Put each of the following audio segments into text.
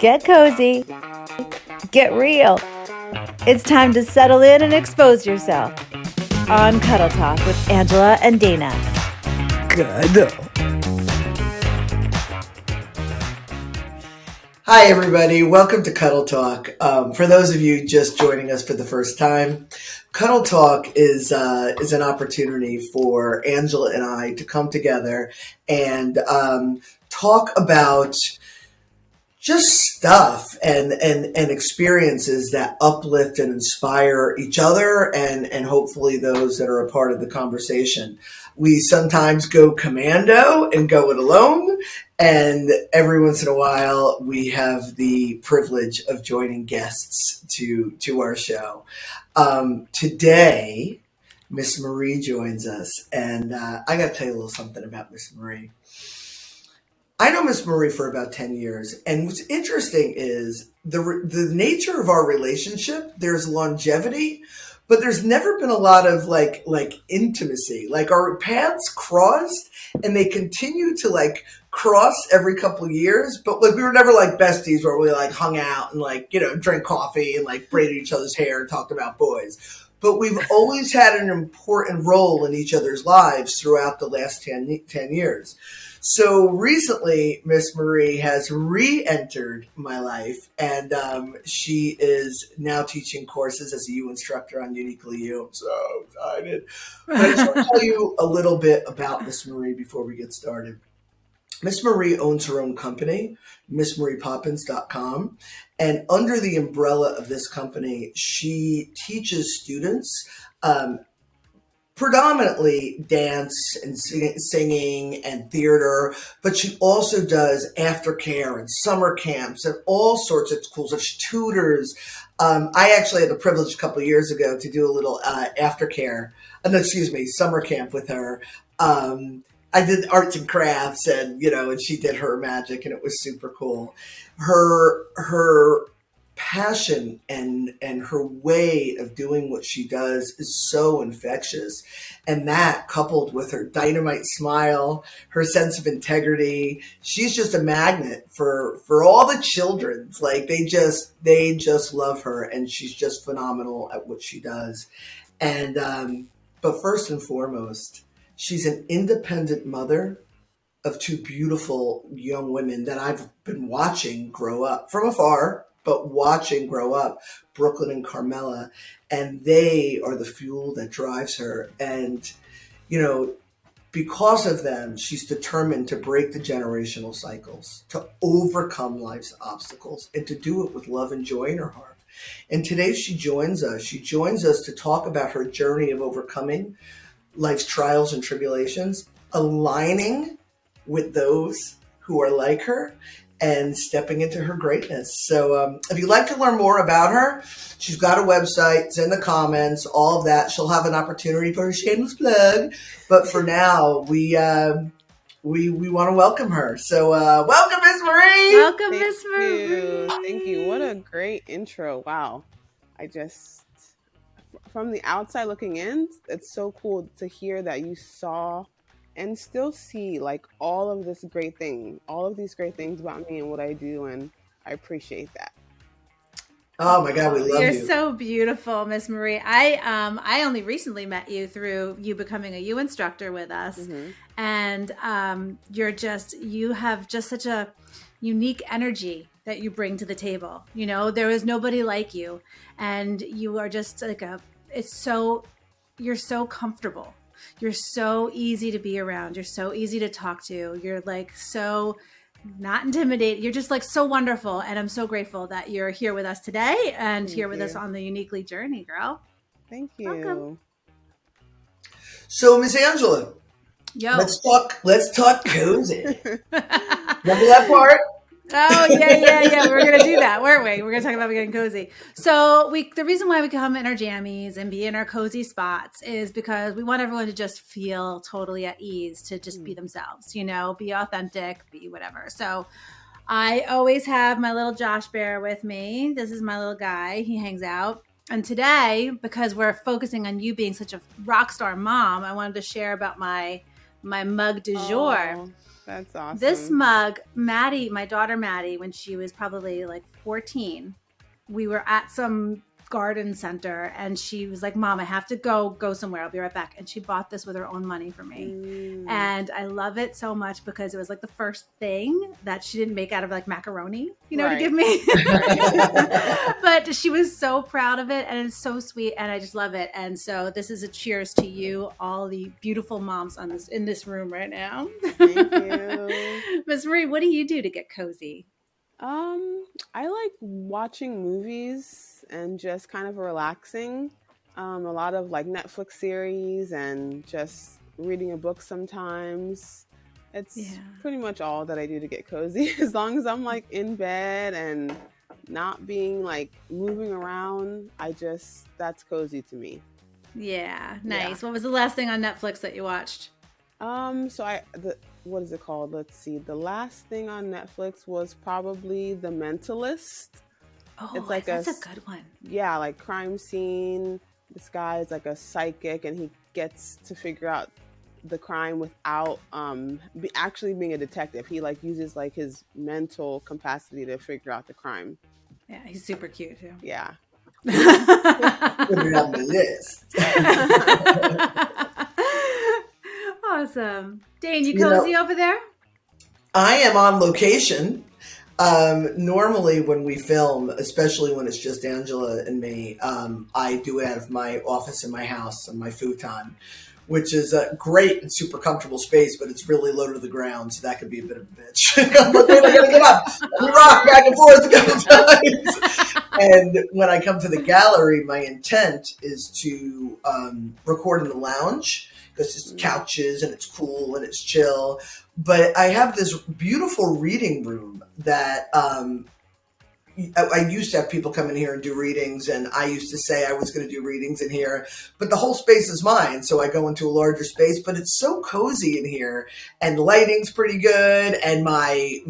Get cozy. Get real. It's time to settle in and expose yourself on Cuddle Talk with Angela and Dana. Cuddle. Hi, everybody. Welcome to Cuddle Talk. For those of you just joining us for the first time, Cuddle Talk is an opportunity for Angela and I to come together and talk about just stuff and experiences that uplift and inspire each other and hopefully those that are a part of the conversation. We sometimes go commando and go it alone, and every once in a while we have the privilege of joining guests to our show. Today, Miss Marie joins us, and I got to tell you a little something about Miss Marie. I know Miss Marie for about 10 years, and what's interesting is the nature of our relationship. There's longevity, but there's never been a lot of like intimacy. Like our paths crossed, and they continue to like cross every couple of years. But like we were never like besties where we like hung out and like drank coffee and like braided each other's hair and talked about boys. But we've always had an important role in each other's lives throughout the last 10 years. So recently, Miss Marie has re-entered my life, and she is now teaching courses as a U instructor on Uniquely You. I'm so excited. But I just want to tell you a little bit about Miss Marie before we get started. Miss Marie owns her own company, MissMariePoppins.com, and under the umbrella of this company, she teaches students predominantly dance and singing and theater, but she also does aftercare and summer camps and all sorts of schools of tutors. I actually had the privilege a couple of years ago to do a little summer camp with her. I did arts and crafts and she did her magic, and it was super cool. Her passion and her way of doing what she does is so infectious, and that coupled with her dynamite smile, her sense of integrity, she's just a magnet for all the children. Like they just love her, and she's just phenomenal at what she does. And but first and foremost, she's an independent mother of two beautiful young women that I've been watching grow up from afar, but watching grow up, Brooklyn and Carmela, and they are the fuel that drives her. And, because of them, she's determined to break the generational cycles, to overcome life's obstacles, and to do it with love and joy in her heart. And today she joins us. She joins us to talk about her journey of overcoming life's trials and tribulations, aligning with those who are like her, and stepping into her greatness. So if you'd like to learn more about her, she's got a website. It's in the comments, all of that. She'll have an opportunity for a shameless plug. But for now, we want to welcome her. So welcome, Miss Marie. Welcome, Miss Marie. Thank you. What a great intro. Wow. From the outside looking in, it's so cool to hear that you saw and still see like all of these great things about me and what I do, and I appreciate that. Oh my God, we love you. You're so beautiful, Miss Marie. I only recently met you through you becoming a U instructor with us, and you have just such a unique energy that you bring to the table. There is nobody like you, and you are just like you're so comfortable. You're so easy to be around. You're so easy to talk to. You're like so not intimidated. You're just like so wonderful. And I'm so grateful that you're here with us today and with us on the Uniquely journey, girl. Thank you. Welcome. So Miss Angela, let's talk cozy. Remember that part? Oh, yeah. We're going to do that, weren't we? We're going to talk about getting cozy. So the reason why we come in our jammies and be in our cozy spots is because we want everyone to just feel totally at ease, to just be themselves, be authentic, be whatever. So I always have my little Josh Bear with me. This is my little guy. He hangs out. And today, because we're focusing on you being such a rock star mom, I wanted to share about my mug du jour. That's awesome. This mug, Maddie, my daughter Maddie, when she was probably like 14, we were at some garden center and she was like, Mom, I have to go somewhere. I'll be right back. And she bought this with her own money for me. And I love it so much because it was like the first thing that she didn't make out of like macaroni, to give me. But she was so proud of it and it's so sweet and I just love it. And so this is a cheers to you, all the beautiful moms in this room right now. Thank you. Ms. Marie, what do you do to get cozy? I like watching movies and just kind of relaxing. A lot of like Netflix series and just reading a book sometimes. It's pretty much all that I do to get cozy. As long as I'm like in bed and not being like moving around, that's cozy to me. Yeah, nice. Yeah. What was the last thing on Netflix that you watched? What is it called? Let's see. The last thing on Netflix was probably The Mentalist. Oh, it's like that's a good one. Yeah, like crime scene. This guy is like a psychic and he gets to figure out the crime without actually being a detective. He like uses like his mental capacity to figure out the crime. Yeah, he's super cute too. Yeah. Put it on the list. Awesome. Dane, you cozy over there? I am on location. Normally when we film, especially when it's just Angela and me, I do it out of my office in my house on my futon, which is a great and super comfortable space, but it's really low to the ground, so that could be a bit of a bitch. I'm like, wait, I gotta get up. Let me rock back and forth a couple times. And when I come to the gallery, my intent is to record in the lounge, because it's couches and it's cool and it's chill. But I have this beautiful reading room that I used to have people come in here and do readings, and I used to say I was going to do readings in here, but the whole space is mine, so I go into a larger space. But it's so cozy in here, and the lighting's pretty good, and my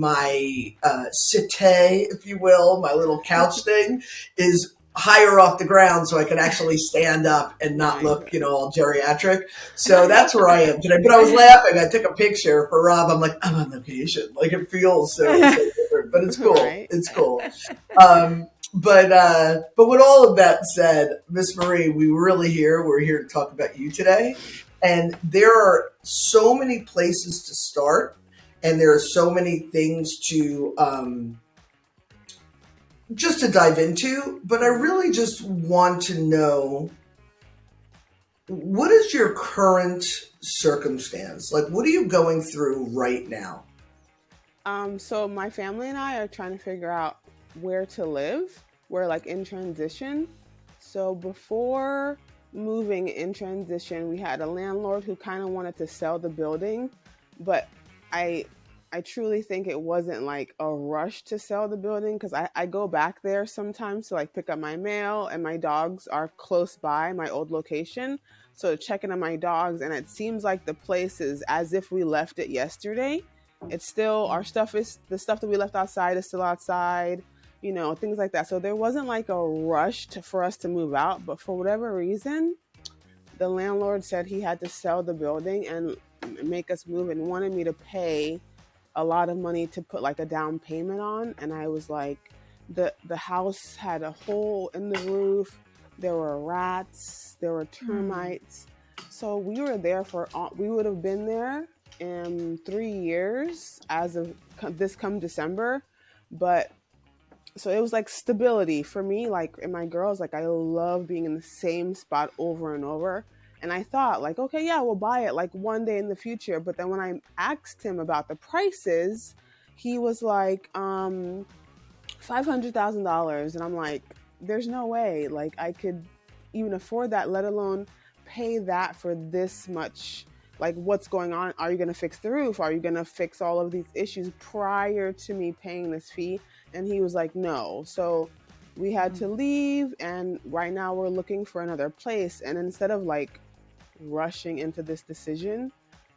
settee, if you will, my little couch thing, is higher off the ground, so I can actually stand up and not look, all geriatric. So that's where I am today. But I was laughing. I took a picture for Rob. I'm like, I'm on location. Like, it feels so different, but it's cool. Right. It's cool. But with all of that said, Miss Marie, we're here to talk about you today. And there are so many places to start, and there are so many things to just to dive into, but I really just want to know, what is your current circumstance? Like, what are you going through right now? So my family and I are trying to figure out where to live. We're like in transition. So before moving in transition, we had a landlord who kind of wanted to sell the building, but I truly think it wasn't like a rush to sell the building, because I go back there sometimes to like pick up my mail, and my dogs are close by my old location. So checking on my dogs, and it seems like the place is as if we left it yesterday. It's still, the stuff that we left outside is still outside, things like that. So there wasn't like a rush for us to move out, but for whatever reason, the landlord said he had to sell the building and make us move, and wanted me to pay a lot of money to put like a down payment on. And I was like, the house had a hole in the roof, there were rats, there were termites. So we would have been there in 3 years as of this come December. But so it was like stability for me, like, and my girls, like, I love being in the same spot over and over. And I thought, like, okay, yeah, we'll buy it like one day in the future. But then when I asked him about the prices, he was like, $500,000. And I'm like, there's no way, like, I could even afford that, let alone pay that for this much. Like, what's going on? Are you going to fix the roof? Are you going to fix all of these issues prior to me paying this fee? And he was like, no. So we had to leave. And right now we're looking for another place. And instead of like rushing into this decision,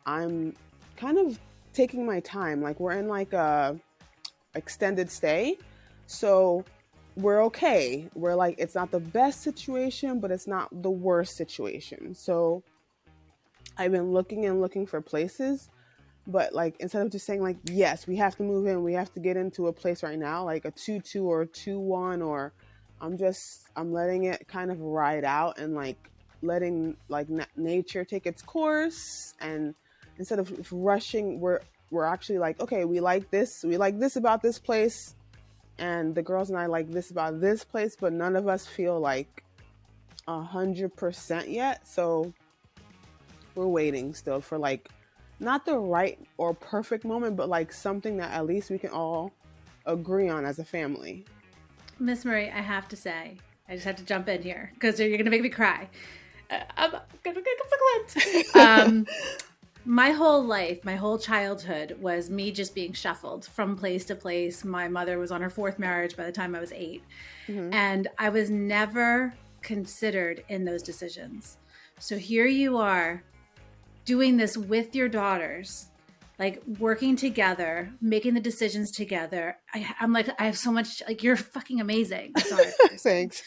I'm kind of taking my time. Like, we're in like a extended stay, so we're okay. We're like, it's not the best situation, but it's not the worst situation. So I've been looking for places. But like, instead of just saying like, yes, we have to move in, we have to get into a place right now, like a 2-2 or a 2-1, or I'm letting it kind of ride out, and like letting like nature take its course. And instead of rushing, we're actually like, okay, we like this about this place, and the girls and I like this about this place, but none of us feel like 100% yet. So we're waiting still for like, not the right or perfect moment, but like something that at least we can all agree on as a family. Miss Marie, I have to say, I just have to jump in here because you're going to make me cry. I'm going to get complete. My whole life, my whole childhood was me just being shuffled from place to place. My mother was on her 4th marriage by the time I was 8. Mm-hmm. And I was never considered in those decisions. So here you are doing this with your daughters, like working together, making the decisions together. I'm like, I have so much, like, you're fucking amazing. Sorry. Thanks.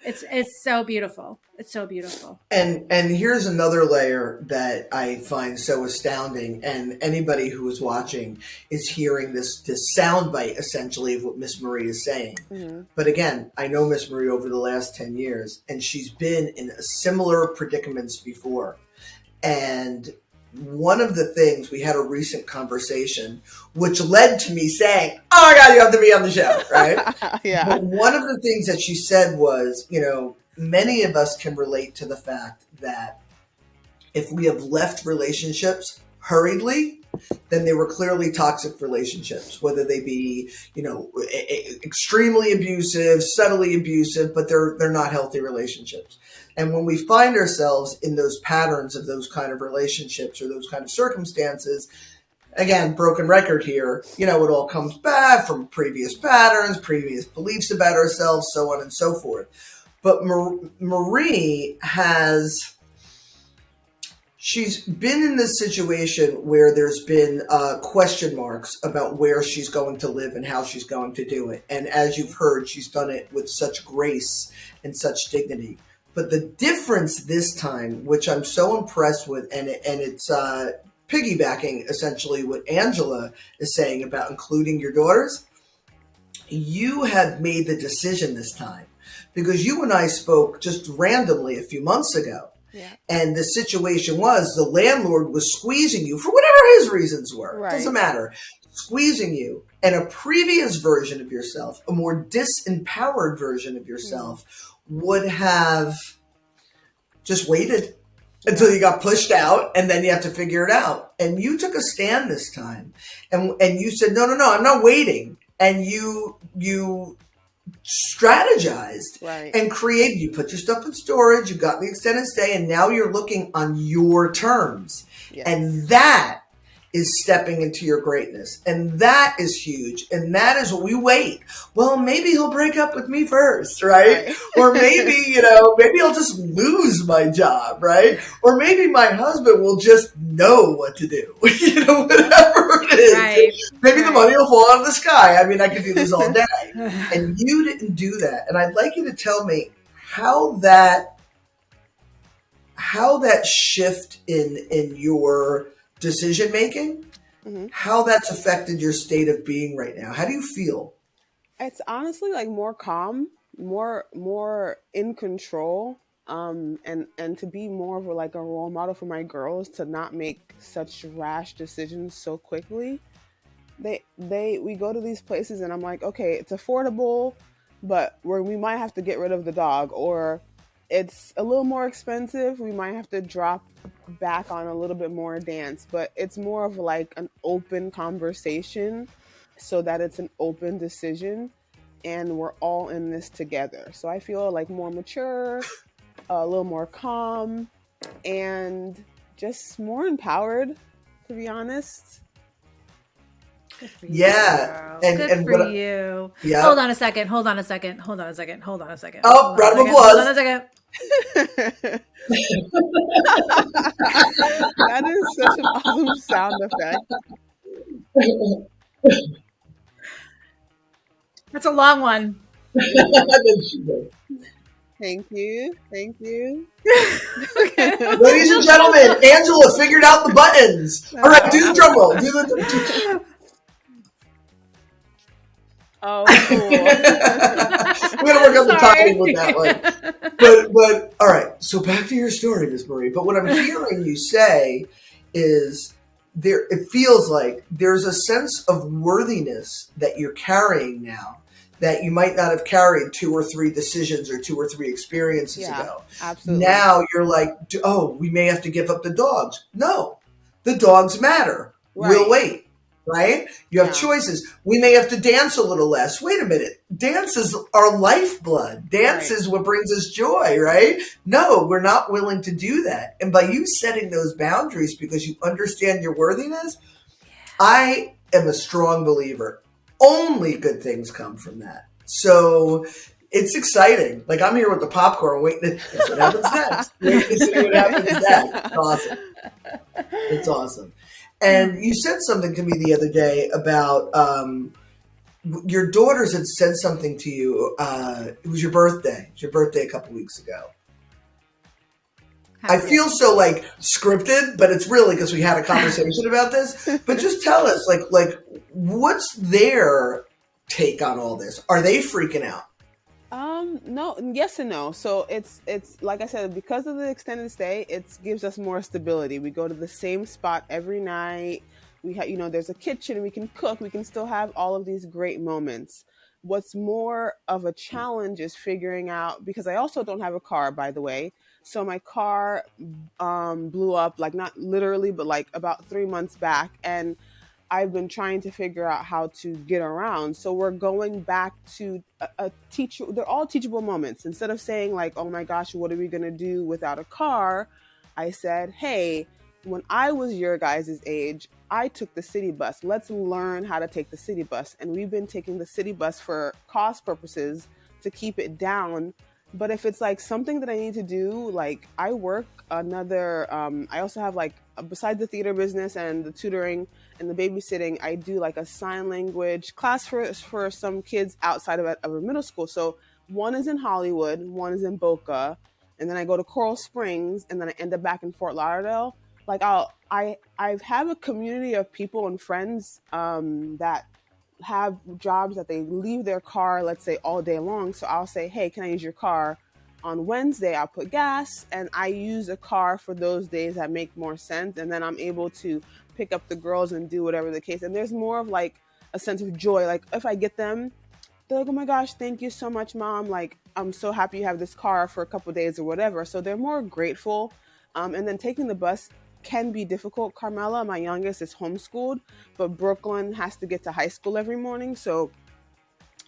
It's so beautiful. It's so beautiful. And here's another layer that I find so astounding. And anybody who is watching is hearing this soundbite essentially of what Miss Marie is saying. Mm-hmm. But again, I know Miss Marie over the last 10 years, and she's been in similar predicaments before. And one of the things, we had a recent conversation, which led to me saying, oh my God, you have to be on the show, right? Yeah. But one of the things that she said was, many of us can relate to the fact that if we have left relationships hurriedly, then they were clearly toxic relationships, whether they be, extremely abusive, subtly abusive, but they're not healthy relationships. And when we find ourselves in those patterns of those kind of relationships or those kind of circumstances, again, broken record here, it all comes back from previous patterns, previous beliefs about ourselves, so on and so forth. But Marie she's been in this situation where there's been question marks about where she's going to live and how she's going to do it. And as you've heard, she's done it with such grace and such dignity. But the difference this time, which I'm so impressed with, and it's piggybacking essentially what Angela is saying about including your daughters, you have made the decision this time. Because you and I spoke just randomly a few months ago. Yeah. And the situation was the landlord was squeezing you for whatever his reasons were. Right. Doesn't matter. Squeezing you. And a previous version of yourself, a more disempowered version of yourself, would have just waited until you got pushed out, and then you have to figure it out. And you took a stand this time. And you said, no, I'm not waiting. And you strategized and created. You put your stuff in storage, you got the extended stay, and now you're looking on your terms. Yes. And that is stepping into your greatness. And that is huge. And that is what we wait. Well, maybe he'll break up with me first, right? Or maybe, maybe I'll just lose my job, right? Or maybe my husband will just know what to do, whatever it is. Right. Maybe the money will fall out of the sky. I mean, I could do this all day. And you didn't do that. And I'd like you to tell me how that shift in your decision making, mm-hmm. how that's affected your state of being right now. How do you feel? It's honestly like more calm, more in control, and to be more of a role model for my girls, to not make such rash decisions so quickly. We go to these places and I'm like, okay, it's affordable, but we might have to get rid of the dog, or it's a little more expensive. We might have to drop back on a little bit more dance, but it's more of an open conversation so that it's an open decision and we're all in this together. So I feel more mature, a little more calm, and just more empowered, to be honest. Good for you, girl. Good for you. Yeah. Hold on a second. Oh, round of applause. Hold on a second. That is such an awesome sound effect. That's a long one. Thank you. Thank you. Okay. Ladies and gentlemen, Angela figured out the buttons. All right, do the drum roll. Do Oh, cool. we gotta work on the timing with that one. But all right. So back to your story, Miss Marie. But what I'm hearing you say is there. It feels like there's a sense of worthiness that you're carrying now that you might not have carried 2 or 3 decisions or 2 or 3 experiences ago. Absolutely. Now you're like, oh, we may have to give up the dogs. No, the dogs matter. Right. We'll wait. Right? You have choices. We may have to dance a little less. Wait a minute. Dance is our lifeblood. Dance is what brings us joy, right? No, we're not willing to do that. And by you setting those boundaries because you understand your worthiness, I am a strong believer. Only good things come from that. So it's exciting. Like I'm here with the popcorn waiting to see what happens next. Waiting to see what happens next. It's awesome. It's awesome. And you said something to me the other day about your daughters had said something to you. It was your birthday. It was your birthday a couple weeks ago. I feel so like scripted, but it's really because we had a conversation about this. But just tell us, like, what's their take on all this? Are they freaking out? No, yes and no. So it's like I said, because of the extended stay, it gives us more stability. We go to the same spot every night. We have, there's a kitchen, we can cook, we can still have all of these great moments. What's more of a challenge is figuring out, because I also don't have a car, by the way. So my car blew up, like not literally, but like about 3 months back. And I've been trying to figure out how to get around. So we're going back to a teacher. They're all teachable moments. Instead of saying like, oh my gosh, what are we going to do without a car? I said, hey, when I was your guys' age, I took the city bus. Let's learn how to take the city bus. And we've been taking the city bus for cost purposes to keep it down. But if it's like something that I need to do, like I work another, I also have like, besides the theater business and the tutoring and the babysitting, I do like a sign language class for some kids outside of a middle school. So one is in Hollywood, one is in Boca, and then I go to Coral Springs, and then I end up back in Fort Lauderdale. Like I have a community of people and friends that have jobs that they leave their car, let's say all day long. So I'll say, hey, can I use your car? On Wednesday, I'll put gas, and I use a car for those days that make more sense. And then I'm able to pick up the girls and do whatever the case. And there's more of like a sense of joy. Like if I get them, they're like, oh my gosh, thank you so much, Mom. Like, I'm so happy you have this car for a couple of days or whatever. So they're more grateful. And then taking the bus can be difficult. Carmela, my youngest, is homeschooled, but Brooklyn has to get to high school every morning. So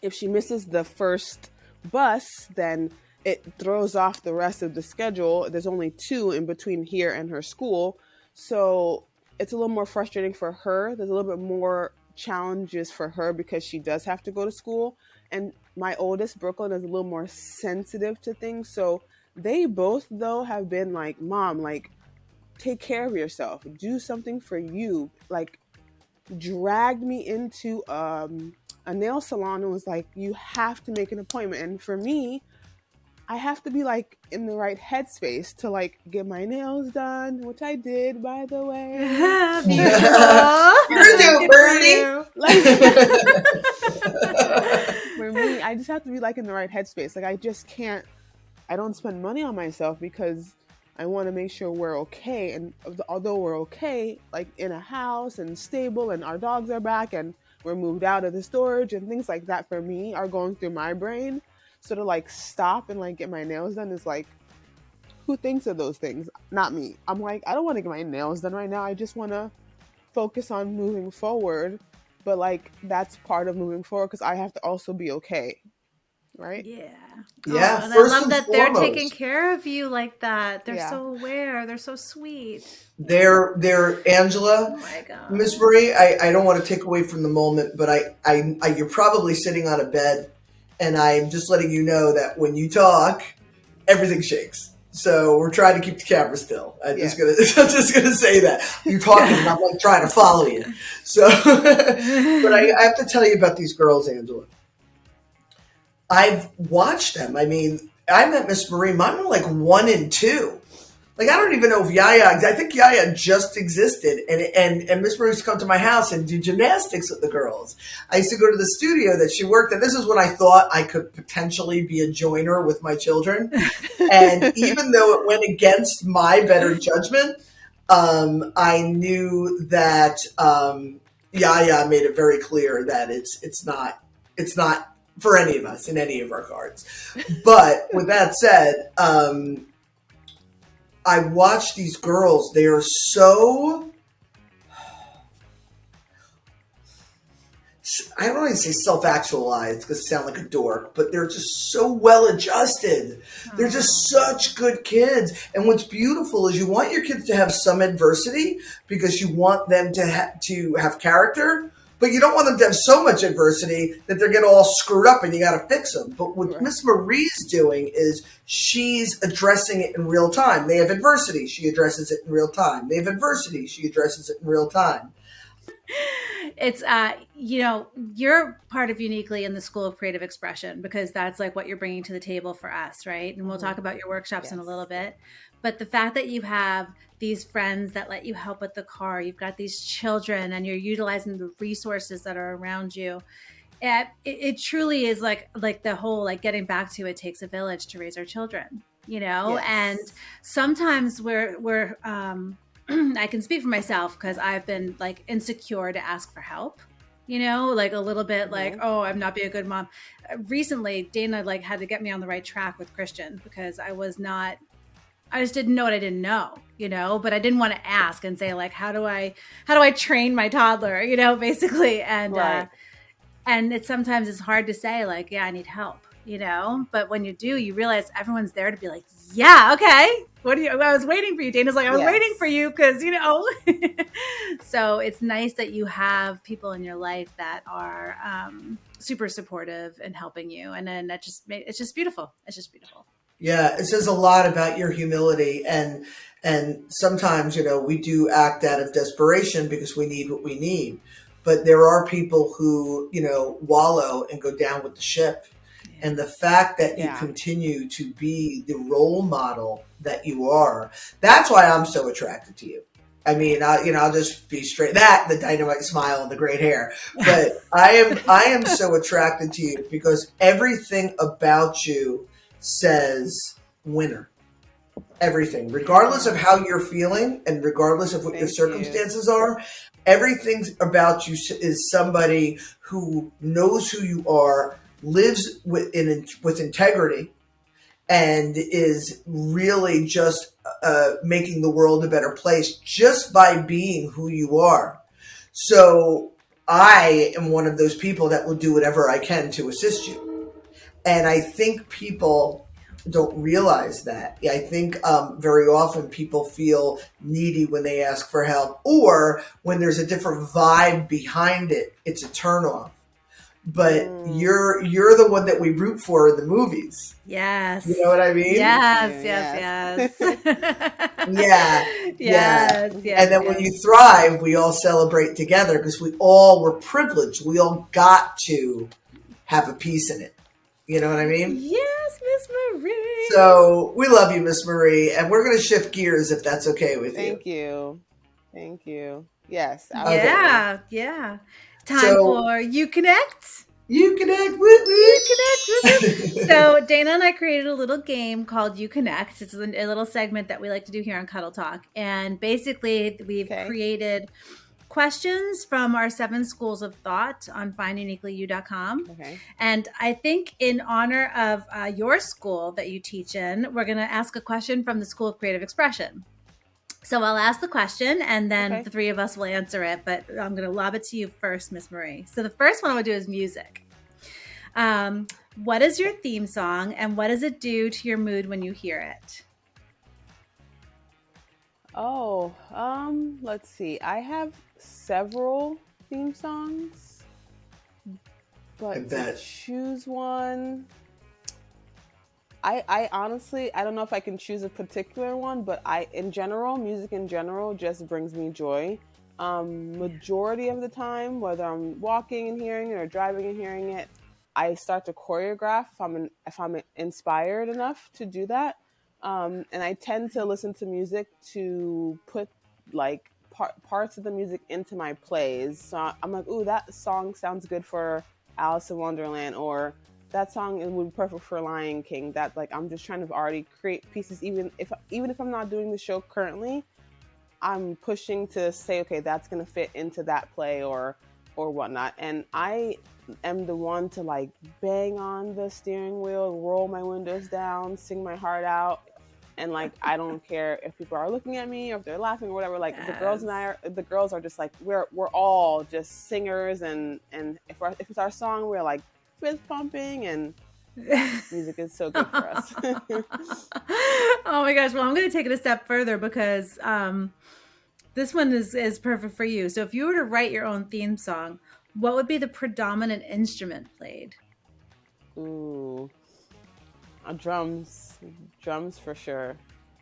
if she misses the first bus, then it throws off the rest of the schedule. There's only 2 in between here and her school. So it's a little more frustrating for her. There's a little bit more challenges for her because she does have to go to school. And my oldest, Brooklyn, is a little more sensitive to things. So they both, though, have been like, Mom, like, take care of yourself. Do something for you. Like, dragged me into a nail salon and was like, you have to make an appointment. And for me, I have to be like in the right headspace to like get my nails done, which I did, by the way. You're doing Bernie. Like, for me, I just have to be like in the right headspace. Like I just can't. I don't spend money on myself because I want to make sure we're okay. And although we're okay, like in a house and stable, and our dogs are back and we're moved out of the storage and things like that, for me are going through my brain. So to like stop and like get my nails done is like, who thinks of those things? Not me. I'm like, I don't want to get my nails done right now. I just want to focus on moving forward. But like, that's part of moving forward because I have to also be okay. Right? Yeah. Yeah. And I love that they're taking care of you like that. They're so aware. They're so sweet. They're Angela. Oh my God. Miss Marie, I don't want to take away from the moment, but I you're probably sitting on a bed. And I'm just letting you know that when you talk, everything shakes. So we're trying to keep the camera still. I'm just gonna say that you're talking, and I'm like trying to follow you. So, but I have to tell you about these girls, Angela. I've watched them. I mean, I met Miss Marie, mine were like 1 and 2. Like, I don't even know if I think Yaya just existed. And Miss Marie used to come to my house and do gymnastics with the girls. I used to go to the studio that she worked at. This is when I thought I could potentially be a joiner with my children. And even though it went against my better judgment, I knew that Yaya made it very clear that it's not for any of us in any of our cards. But with that said, I watch these girls. They are so, I don't want to say self-actualized because it sounds like a dork, but they're just so well-adjusted. They're just such good kids. And what's beautiful is you want your kids to have some adversity because you want them to have character, but you don't want them to have so much adversity that they're getting all screwed up and you got to fix them. But what Miss Marie's doing is she's addressing it in real time. They have adversity. She addresses it in real time. They have adversity. She addresses it in real time. It's you're part of Uniquely in the School of Creative Expression because that's like what you're bringing to the table for us, right? And we'll talk about your workshops in a little bit. But the fact that you have these friends that let you help with the car, you've got these children and you're utilizing the resources that are around you. It truly is like the whole, like getting back to it takes a village to raise our children, and sometimes we're I can speak for myself because I've been like insecure to ask for help, like a little bit like, oh, I'm not being a good mom. Recently, Dana like had to get me on the right track with Christian because I just didn't know what I didn't know, but I didn't want to ask and say like, how do I train my toddler, basically. And, and sometimes it's hard to say like, yeah, I need help, but when you do, you realize everyone's there to be like, yeah, okay. I was waiting for you. Dana's like, I was waiting for you because, so it's nice that you have people in your life that are super supportive and helping you. And then it's just beautiful. It's just beautiful. Yeah, it says a lot about your humility, and sometimes we do act out of desperation because we need what we need, but there are people who wallow and go down with the ship, and the fact that you continue to be the role model that you are, that's why I'm so attracted to you. I mean, I'll just be straight. The dynamite smile and the great hair, but I am so attracted to you because everything about you says winner. Everything, regardless of how you're feeling and regardless of what your circumstances are, everything about you is somebody who knows who you are, lives with integrity, and is really just making the world a better place just by being who you are. So I am one of those people that will do whatever I can to assist you. And I think people don't realize that. I think very often people feel needy when they ask for help, or when there's a different vibe behind it, it's a turnoff. But you're the one that we root for in the movies. Yes. You know what I mean? Yes. Yeah. And then when you thrive, we all celebrate together because we all were privileged. We all got to have a piece in it. You know what I mean? Yes, Miss Marie. So we love you, Miss Marie, and we're going to shift gears if that's okay with you. Thank you. Yes. Absolutely. Yeah. Time for You Connect. You Connect with me. You Connect with me. So Dana and I created a little game called You Connect. It's a little segment that we like to do here on Cuddle Talk. And basically we've created questions from our 7 schools of thought on finduniquelyu.com. Okay. And I think in honor of your school that you teach in, we're going to ask a question from the School of Creative Expression. So I'll ask the question and then the 3 of us will answer it, but I'm going to lob it to you first, Miss Marie. So the first one I would do is music. What is your theme song and what does it do to your mood when you hear it? Oh, let's see. I have several theme songs, but to choose one, I honestly, I don't know if I can choose a particular one, but music in general just brings me joy. Majority of the time, whether I'm walking and hearing it or driving and hearing it, I start to choreograph if I'm inspired enough to do that. And I tend to listen to music to put like parts of the music into my plays. So I'm like, ooh, that song sounds good for Alice in Wonderland, or that song would be perfect for Lion King. That, like, I'm just trying to already create pieces, even if I'm not doing the show currently, I'm pushing to say, okay, that's gonna fit into that play or whatnot. And I am the one to like bang on the steering wheel, roll my windows down, sing my heart out. And like, I don't care if people are looking at me or if they're laughing or whatever. Like, the girls are just like, we're all just singers, and if it's our song, we're like fist pumping, and music is so good for us. Oh my gosh. Well, I'm going to take it a step further, because this one is perfect for you. So if you were to write your own theme song, what would be the predominant instrument played? Ooh, drums for sure.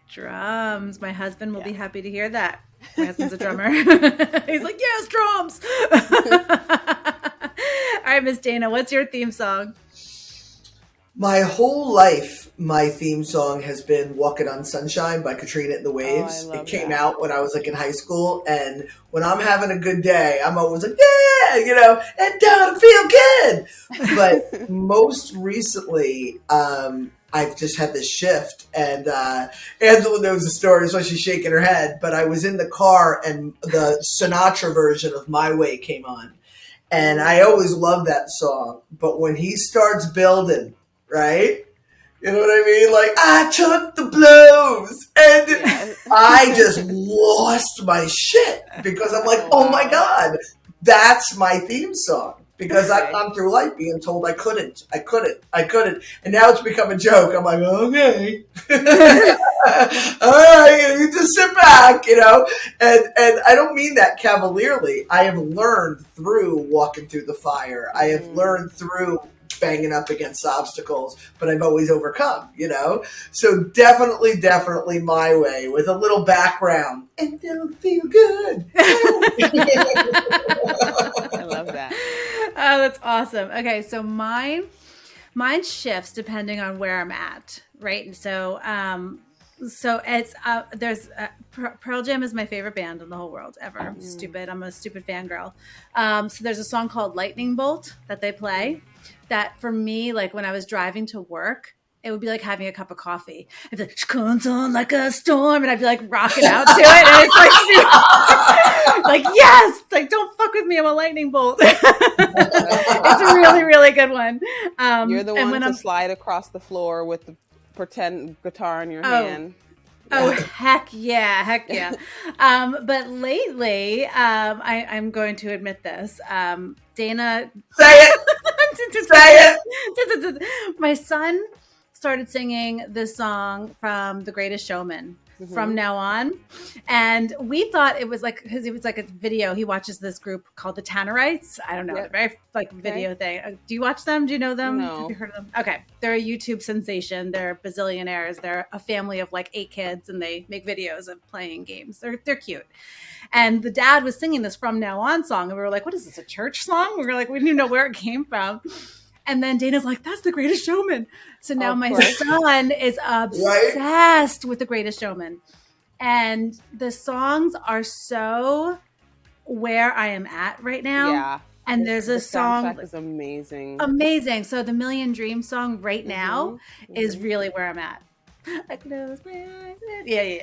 Drums. My husband will be happy to hear that. My husband's a drummer. He's like, yes, drums. All right, Miss Dana, what's your theme song? My whole life, my theme song has been Walking on Sunshine by Katrina and the Waves. It came out when I was like in high school. And when I'm having a good day, I'm always like, yeah, and down to feel good. But most recently, I've just had this shift. And Angela knows the story, so she's shaking her head. But I was in the car and the Sinatra version of My Way came on. And I always loved that song. But when he starts building, right? You know what I mean? Like, I took the blows, and I just lost my shit, because I'm like, oh my God, that's my theme song. Because I've gone through life being told I couldn't. And now it's become a joke. I'm like, okay. All right, you just sit back, And I don't mean that cavalierly. I have learned through walking through the fire. I have learned through banging up against obstacles, but I've always overcome, So definitely My Way, with a little background. And it'll feel good. I love that. Oh, that's awesome. Okay, so mine shifts depending on where I'm at, right? So it's there's Pearl Jam is my favorite band in the whole world ever. Stupid. I'm a stupid fangirl. So there's a song called Lightning Bolt that they play, that for me, like when I was driving to work, it would be like having a cup of coffee. It's like, she comes on like a storm, and I'd be like rocking out to it, and it's like, like, yes, like, don't fuck with me, I'm a lightning bolt. It's a really, really good one. You're the one to slide across the floor with the pretend guitar in your hand. Oh, heck yeah. But lately, I'm going to admit this. Dana. Say it! Say it! My son started singing this song from The Greatest Showman from now on. And we thought it was like, because it was like a video. He watches this group called the Tannerites. I don't know, very like video thing. Do you watch them? Do you know them? No. Have you heard of them? Okay. They're a YouTube sensation. They're bazillionaires. They're a family of like 8 kids, and they make videos of playing games. They're cute. And the dad was singing this From Now On song. And we were like, what is this, a church song? We were like, we didn't even know where it came from. And then Dana's like, that's The Greatest Showman. So now my son is obsessed with The Greatest Showman. And the songs are so where I am at right now. Yeah. And there's a song. The soundtrack is amazing. Amazing. So the Million Dreams song right now is really where I'm at. I close my eyes. Yeah.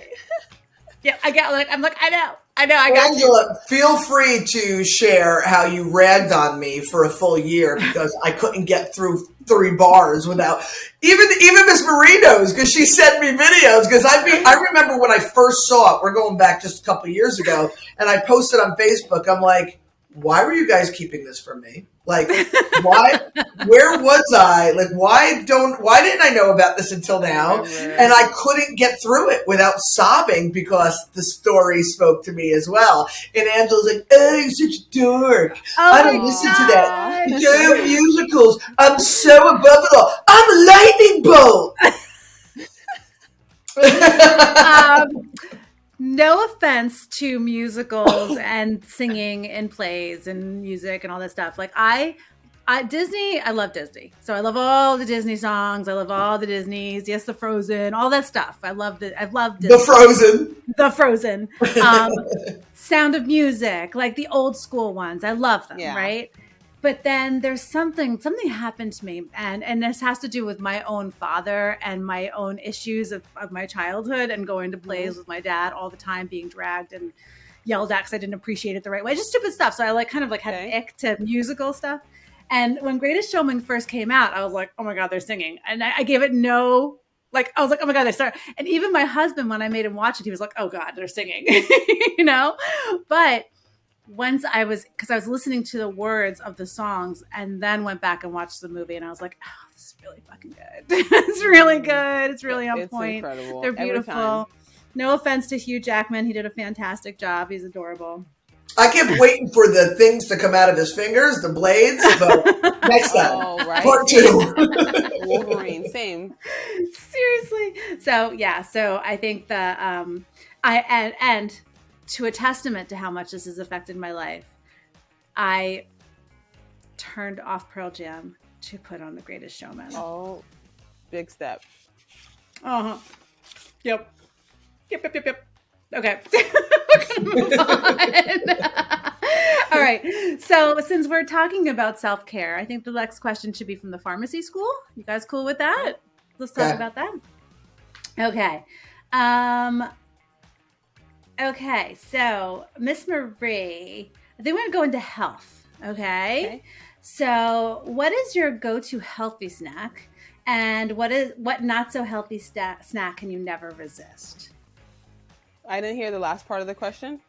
Yeah, I know. I got Angela, feel free to share how you ragged on me for a full year because I couldn't get through 3 bars without even Miss Marie knows, because she sent me videos. Because I remember when I first saw it. We're going back just a couple of years ago, and I posted on Facebook. I'm like, why were you guys keeping this from me? Like, why? Where was I? Like, why didn't I know about this until now? And I couldn't get through it without sobbing because the story spoke to me as well. And Angela's like, "Oh, you're such a dork. I don't listen to that. Damn musicals. I'm so above it all. I'm a lightning bolt." No offense to musicals and singing and plays and music and all that stuff. Like, I Disney, I love Disney. So I love all the Disney songs. I love all the Disneys. Yes, the Frozen, all that stuff. I love Disney. The Frozen. The Frozen. Sound of Music, like the old school ones. I love them, right? But then there's something happened to me, and this has to do with my own father and my own issues of my childhood and going to plays with my dad all the time, being dragged and yelled at because I didn't appreciate it the right way. Just stupid stuff. So I had an ick to musical stuff. And when Greatest Showman first came out, I was like, oh my God, they're singing. And I gave it no, I was like, oh my God, they start. And even my husband, when I made him watch it, he was like, oh God, they're singing, But once because I was listening to the words of the songs and then went back and watched the movie and I was like, oh, this is really fucking good. It's really good. It's really on point. Incredible. They're beautiful. No offense to Hugh Jackman. He did a fantastic job. He's adorable. I kept waiting for the things to come out of his fingers, the blades, but next time. Right. Part 2. Wolverine, same. Seriously. So I think and to a testament to how much this has affected my life, I turned off Pearl Jam to put on The Greatest Showman. Oh, big step. Uh-huh. Yep. Okay. We're going to move on. All right. So since we're talking about self-care, I think the next question should be from the pharmacy school. You guys cool with that? Let's talk about that. Okay. Okay. So Miss Marie, I think we're going to go into health. Okay. So what is your go-to healthy snack? And what not so healthy snack can you never resist? I didn't hear the last part of the question.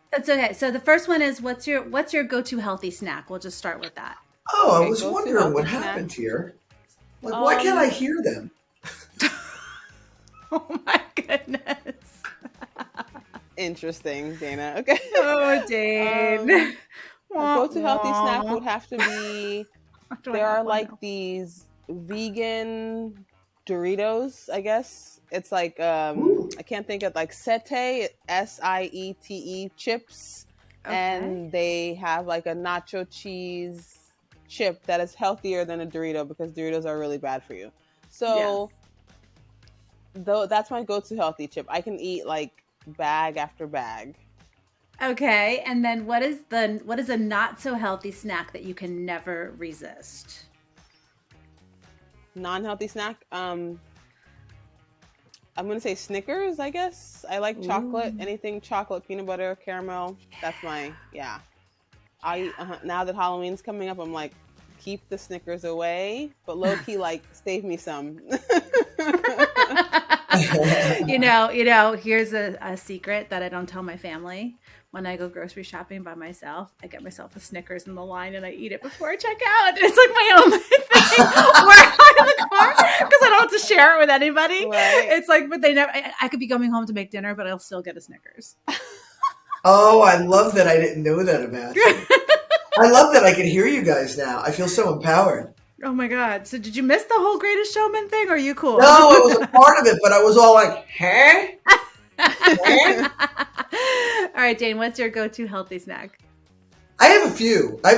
That's okay. So the first one is what's your go-to healthy snack? We'll just start with that. Oh, I was wondering what happened here. Like, why can't I hear them? Oh my goodness. Interesting, Dana. Okay. Oh, Dane. A go-to healthy snack would have to be. There are these vegan Doritos, I guess. It's like I can't think of Sete, SIETE chips, and they have a nacho cheese chip that is healthier than a Dorito because Doritos are really bad for you. So, though that's my go-to healthy chip. I can eat bag after bag. Okay, and then what is a not so healthy snack that you can never resist? Non-healthy snack. I'm going to say Snickers, I guess. I like chocolate. Anything chocolate, peanut butter, caramel. That's my, now that Halloween's coming up, I'm like, keep the Snickers away. But low-key, save me some. Here's a secret that I don't tell my family. When I go grocery shopping by myself, I get myself a Snickers in the line and I eat it before I check out. It's my only thing where I'm in the car because I don't have to share it with anybody. Right. It's but they never. I could be coming home to make dinner, but I'll still get a Snickers. Oh, I love that I didn't know that about you. I love that I can hear you guys now. I feel so empowered. Oh my God. So did you miss the whole Greatest Showman thing? Or are you cool? No, I was a part of it, but I was all like, huh? All right, Dane, what's your go-to healthy snack? I have a few. I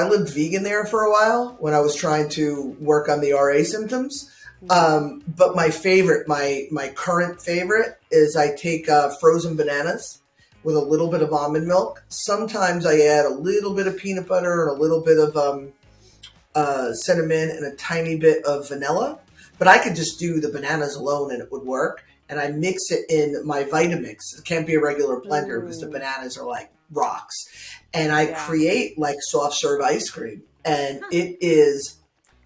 lived vegan there for a while when I was trying to work on the RA symptoms. But my favorite, my current favorite is I take frozen bananas with a little bit of almond milk. Sometimes I add a little bit of peanut butter and a little bit of cinnamon and a tiny bit of vanilla. But I could just do the bananas alone and it would work. And I mix it in my Vitamix. It can't be a regular blender because the bananas are like rocks. And I create soft serve ice cream. And it is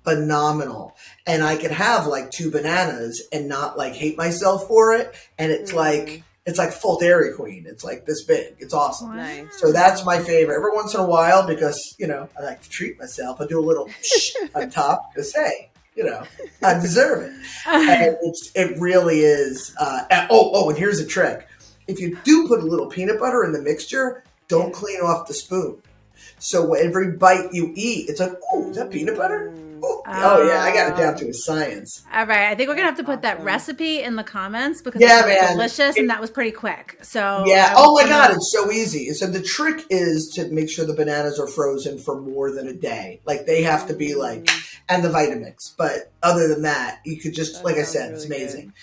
phenomenal. And I can have 2 bananas and not hate myself for it. And it's it's like full Dairy Queen. It's this big. It's awesome. Nice. So that's my favorite. Every once in a while, because, I like to treat myself. I do a little on top to say. I deserve it. And it really is. And here's a trick. If you do put a little peanut butter in the mixture, don't clean off the spoon. So every bite you eat, it's like, oh, is that peanut butter? Oh, Oh yeah, I got it down to a science. All right, I think we're gonna have to put that Awesome. recipe in the comments because Yeah, it was man. delicious and that was pretty quick. So Yeah. Oh my God, it's so easy. So the trick is to make sure the bananas are frozen for more than a day. Like they have to be like, and the Vitamix. But other than that, you could just, That like I sounds said, it's really amazing.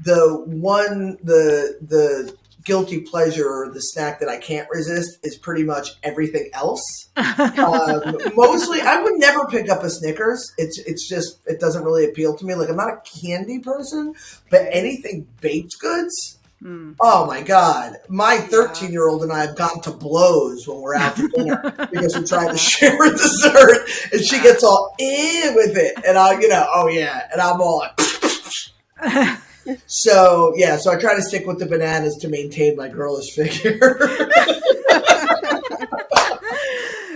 The guilty pleasure or the snack that I can't resist is pretty much everything else. Mostly, I would never pick up a Snickers. It's just, it doesn't really appeal to me. Like I'm not a candy person, but anything baked goods. Oh my God. My 13-year-old and I have gotten to blows when we're out to dinner because we're trying to share a dessert and she gets all in with it. And oh yeah. And I'm all like, so yeah. So I try to stick with the bananas to maintain my girlish figure.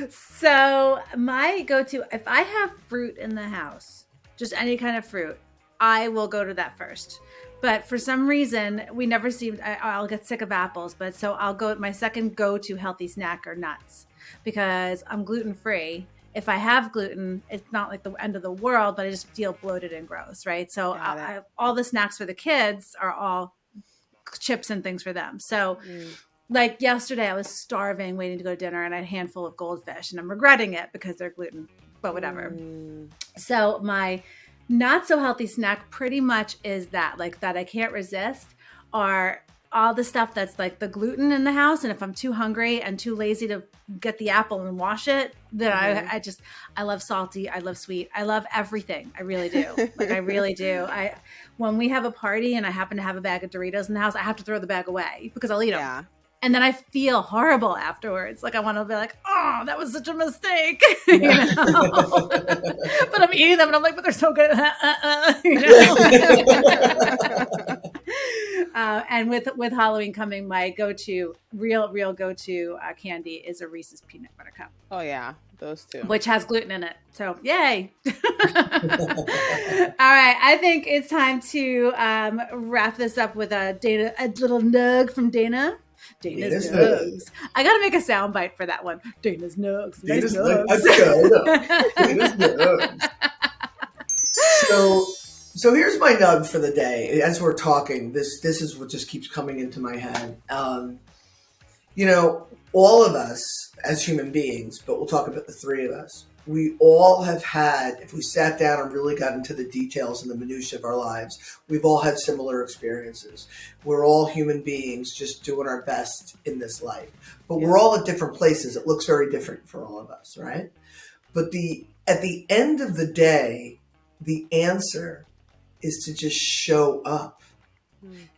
So my go-to, if I have fruit in the house, just any kind of fruit, I will go to that first. But for some reason, we never seem, I'll get sick of apples. But so I'll go, my second go-to healthy snack are nuts because I'm gluten-free. If I have gluten, it's not like the end of the world, but I just feel bloated and gross, right? So all the snacks for the kids are all chips and things for them. So like yesterday, I was starving, waiting to go to dinner, and I had a handful of goldfish, and I'm regretting it because they're gluten, but whatever. So my not so healthy snack pretty much is that, like that I can't resist, are all the stuff that's like the gluten in the house. And if I'm too hungry and too lazy to get the apple and wash it, then I love salty. I love sweet. I love everything. I really do. Like I really do. When we have a party and I happen to have a bag of Doritos in the house, I have to throw the bag away because I'll eat them. And then I feel horrible afterwards. Like I want to be like, oh, that was such a mistake. You know? But I'm eating them and I'm like, but they're so good. You know? And with Halloween coming, my go-to, real go-to candy is a Reese's peanut butter cup. Oh yeah, those two. Which has gluten in it. So yay. All right. I think it's time to wrap this up with a little nug from Dana. Dana's nugs. I gotta make a sound bite for that one. Dana's nugs. Dana's nugs. Dana's nugs. So here's my nug for the day. As we're talking, this is what just keeps coming into my head. All of us as human beings, but we'll talk about the three of us. We all have had, if we sat down and really got into the details and the minutiae of our lives, we've all had similar experiences. We're all human beings just doing our best in this life. But we're all at different places. It looks very different for all of us, right? But at the end of the day, the answer is to just show up.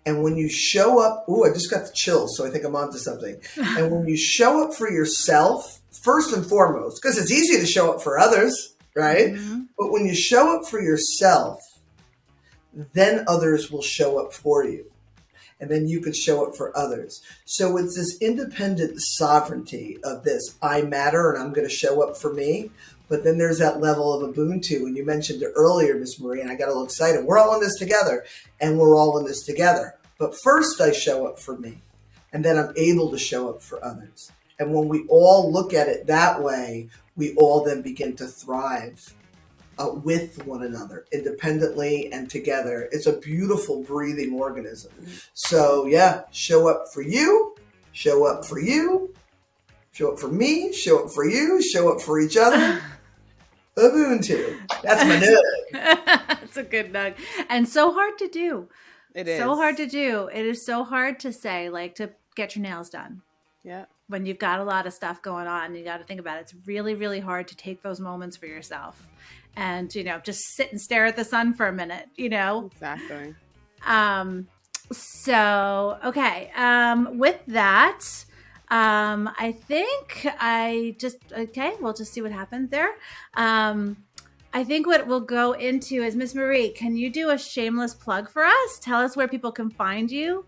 And when you show up, I just got the chills, so I think I'm onto something. And when you show up for yourself, first and foremost, because it's easy to show up for others, right? Mm-hmm. But when you show up for yourself, then others will show up for you. And then you could show up for others. So it's this independent sovereignty of this, I matter and I'm going to show up for me. But then there's that level of Ubuntu. And you mentioned it earlier, Miss Marie, and I got a little excited. We're all in this together, and we're all in this together. But first I show up for me, and then I'm able to show up for others. And when we all look at it that way, we all then begin to thrive with one another, independently and together. It's a beautiful breathing organism. So yeah, show up for you, show up for you, show up for me, show up for you, show up for each other. Ubuntu. That's my nug. That's a good nug. And so hard to do. It is. So hard to do. It is so hard to say, like, to get your nails done. Yeah. When you've got a lot of stuff going on, you got to think about it. It's really, really hard to take those moments for yourself and, just sit and stare at the sun for a minute, Exactly. Okay. With that, I think we'll just see what happens there. I think what we'll go into is, Miss Marie, can you do a shameless plug for us? Tell us where people can find you.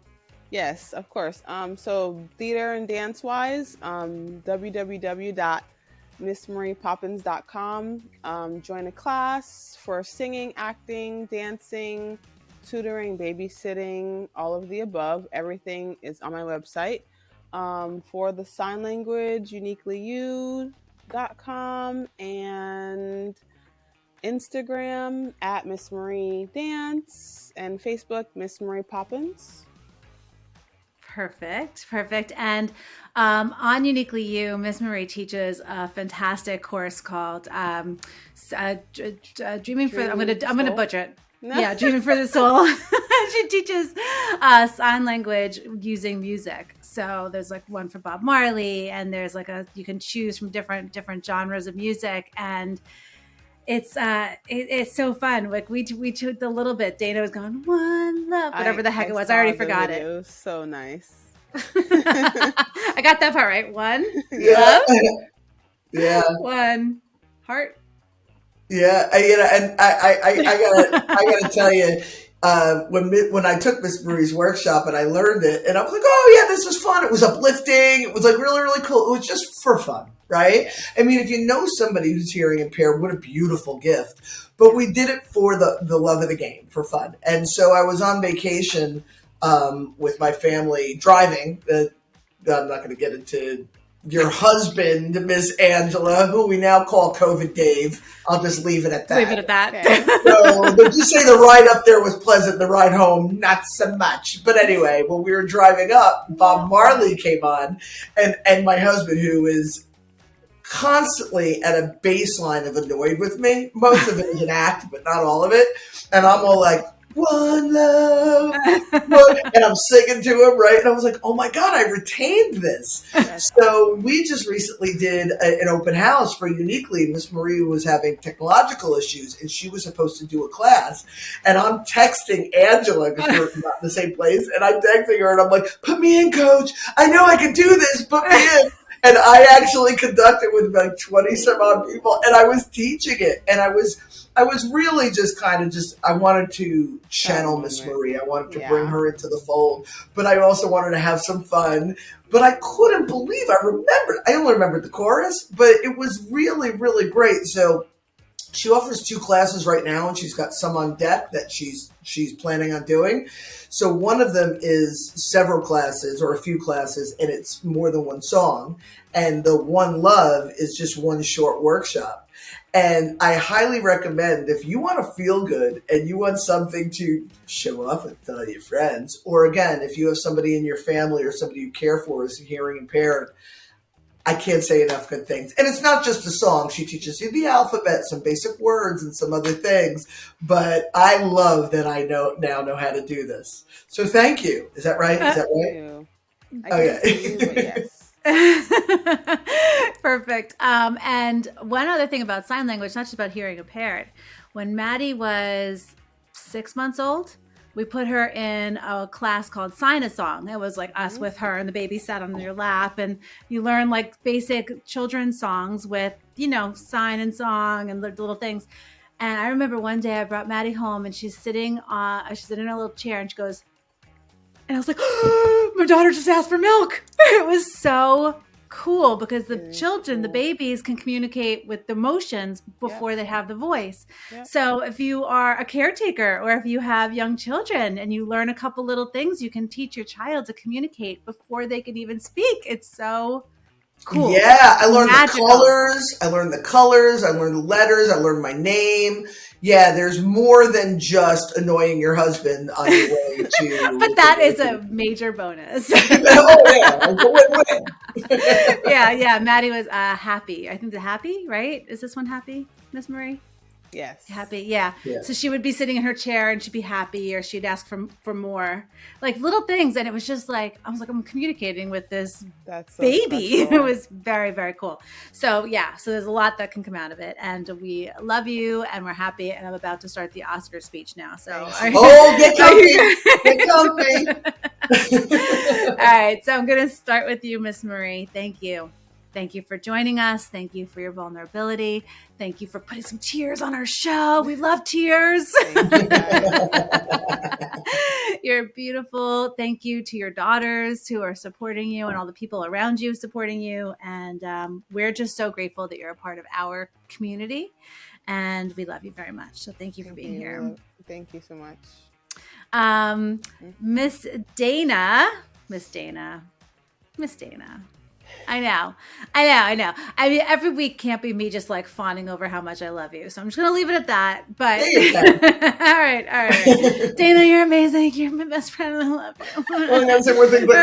Yes, of course. So theater and dance wise, www.missmariepoppins.com. Join a class for singing, acting, dancing, tutoring, babysitting, all of the above. Everything is on my website. For the sign language, uniquelyyou.com, and Instagram at Miss Marie Dance, and Facebook Miss Marie Poppins. Perfect. And on Uniquely You, Miss Marie teaches a fantastic course called Dreaming for. I'm gonna butcher it. No. Yeah, Dreaming for the Soul. She teaches sign language using music. So there's like one for Bob Marley, and there's like you can choose from different genres of music, and it's so fun. Like we took the little bit. Dana was going one love, whatever the heck it was. I already forgot it. It was so nice. I got that part right. One Yeah. love, yeah. One heart. Yeah, I gotta tell you, when I took Miss Marie's workshop and I learned it, and I was like, oh yeah, this was fun. It was uplifting. It was like really, really cool. It was just for fun, right? I mean, if you know somebody who's hearing impaired, what a beautiful gift. But we did it for the love of the game, for fun. And so I was on vacation with my family driving. I'm not going to get into your husband, Miss Angela, who we now call COVID Dave. I'll just leave it at that. Leave it at that. Okay. So just say the ride up there was pleasant, the ride home, not so much. But anyway, when we were driving up, Bob Marley came on, and my husband, who is constantly at a baseline of annoyed with me. Most of it is an act, but not all of it. And I'm all like, one love, and I'm singing to him, right? And I was like, oh my God, I retained this. So we just recently did an open house for Uniquely. Miss Marie was having technological issues, and she was supposed to do a class. And I'm texting Angela, because we're not in the same place, and I'm texting her, and I'm like, put me in, coach. I know I can do this. Put me in. And I actually conducted with like 20 some odd people, and I was teaching it. And I was really just I wanted to channel Miss Marie. I wanted to bring her into the fold, but I also wanted to have some fun. But I couldn't believe I only remembered the chorus, but it was really, really great. So she offers 2 classes right now, and she's got some on deck that she's planning on doing. So one of them is several classes or a few classes, and it's more than one song. And the One Love is just one short workshop. And I highly recommend, if you want to feel good and you want something to show off and tell your friends, or again, if you have somebody in your family or somebody you care for is hearing impaired, I can't say enough good things. And it's not just a song. She teaches you the alphabet, some basic words, and some other things. But I love that I now know how to do this. So thank you. Is that right? Is that right? Okay. Perfect. And one other thing about sign language, not just about hearing impaired. When Maddie was 6 months old, we put her in a class called Sign a Song. It was like us with her, and the baby sat on your lap, and you learn like basic children's songs with, sign and song and little things. And I remember one day I brought Maddie home, and she's sitting in a little chair, and she goes, and I was like, oh, my daughter just asked for milk. It was so cool because the children, the babies, can communicate with the emotions before they have the voice. So if you are a caretaker, or if you have young children and you learn a couple little things, you can teach your child to communicate before they can even speak. It's so cool. Yeah, I learned the colors. I learned the letters. I learned my name. Yeah, there's more than just annoying your husband on your way to. But that is a major bonus. Yeah. Maddie was happy. I think the happy, right? Is this one happy, Miss Marie? Yes. Happy, yeah. So she would be sitting in her chair and she'd be happy, or she'd ask for more, like little things. And it was just like, I was like, I'm communicating with this baby. It was very, very cool. So so there's a lot that can come out of it. And we love you, and we're happy. And I'm about to start the Oscar speech now. So get comfy. All right. So I'm going to start with you, Miss Marie. Thank you. Thank you for joining us. Thank you for your vulnerability. Thank you for putting some tears on our show. We love tears. You're beautiful. Thank you to your daughters who are supporting you, and all the people around you supporting you. And we're just so grateful that you're a part of our community. And we love you very much. So thank you for being here. Thank you so much. Miss Dana. I know. I mean, every week can't be me just like fawning over how much I love you. So I'm just going to leave it at that. But all right. Dana, you're amazing. You're my best friend. I love you. Well, I'm saying one thing but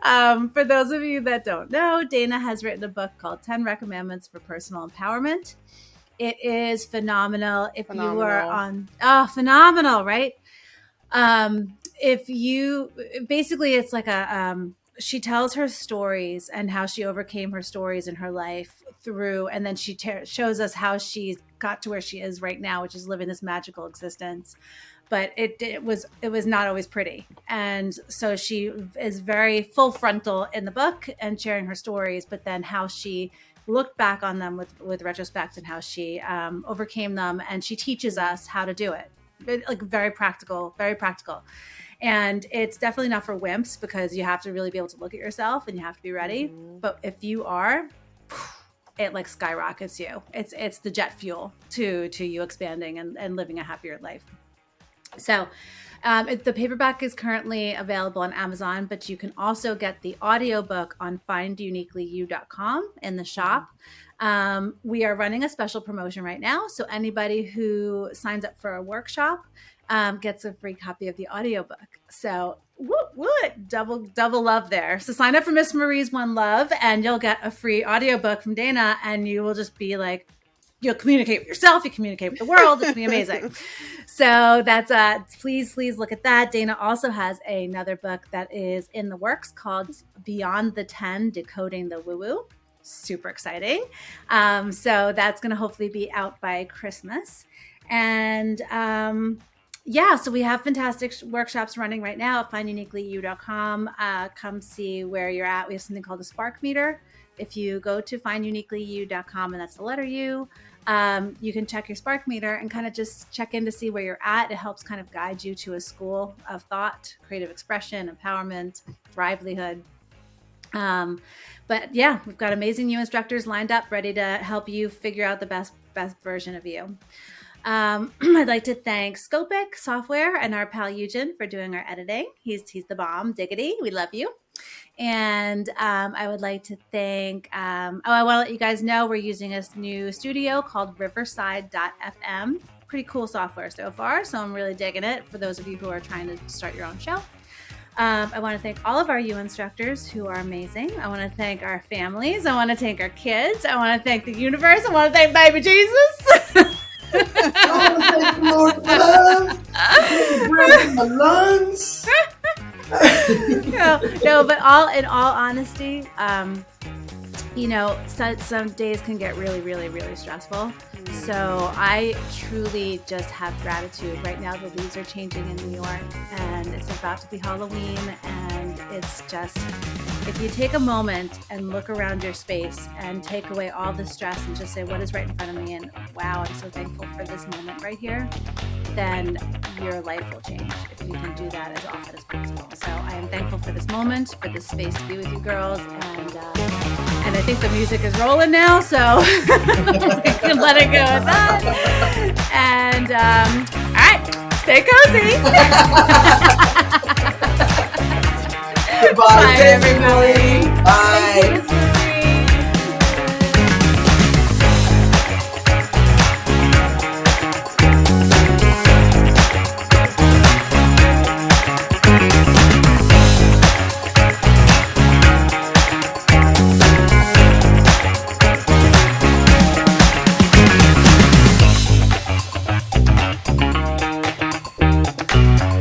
that. For those of you that don't know, Dana has written a book called 10 Recommendments for Personal Empowerment. It is phenomenal. If you are on, phenomenal, right? If you basically, it's like she tells her stories and how she overcame her stories in her life through, and then she shows us how she got to where she is right now, which is living this magical existence. But it was not always pretty. And so she is very full frontal in the book and sharing her stories, but then how she looked back on them with retrospect and how she overcame them. And she teaches us how to do it. Like very practical. And it's definitely not for wimps, because you have to really be able to look at yourself and you have to be ready. Mm-hmm. But if you are, it like skyrockets you. It's the jet fuel to you expanding and living a happier life. So the paperback is currently available on Amazon, but you can also get the audiobook on finduniquelyyou.com in the shop. We are running a special promotion right now. So anybody who signs up for a workshop gets a free copy of the audiobook. So double love there. So sign up for Miss Marie's One Love and you'll get a free audiobook from Dana, and you will just be like, you'll communicate with yourself, you communicate with the world. It's gonna be amazing. So that's please look at that. Dana also has another book that is in the works called Beyond the 10, Decoding the Woo-Woo. Super exciting. So that's gonna hopefully be out by Christmas. And so we have fantastic workshops running right now at finduniquelyyou.com. Come see where you're at. We have something called a Spark Meter. If you go to finduniquelyyou.com, and that's the letter U, you can check your Spark Meter and kind of just check in to see where you're at. It helps kind of guide you to a school of thought, creative expression, empowerment, livelihood. But yeah, we've got amazing You instructors lined up, ready to help you figure out the best version of you. I'd like to thank Scopic Software and our pal Eugen for doing our editing. He's the bomb, diggity. We love you. And I would like to thank, I want to let you guys know we're using a new studio called Riverside.fm. Pretty cool software so far, so I'm really digging it for those of you who are trying to start your own show. I want to thank all of our You instructors who are amazing. I want to thank our families. I want to thank our kids. I want to thank the universe. I want to thank baby Jesus. I want to thank the Lord for love. Breath in my lungs. No, but in all honesty, some days can get really, really, really stressful. So I truly just have gratitude. Right now, the leaves are changing in New York, and it's about to be Halloween, and it's just, if you take a moment and look around your space and take away all the stress and just say, what is right in front of me? And wow, I'm so thankful for this moment right here. Then your life will change if you can do that as often as possible. So I am thankful for this moment, for this space to be with you girls, and I think the music is rolling now, so we can let it go at that. And all right, stay cozy. Goodbye, Bye, everybody. Bye.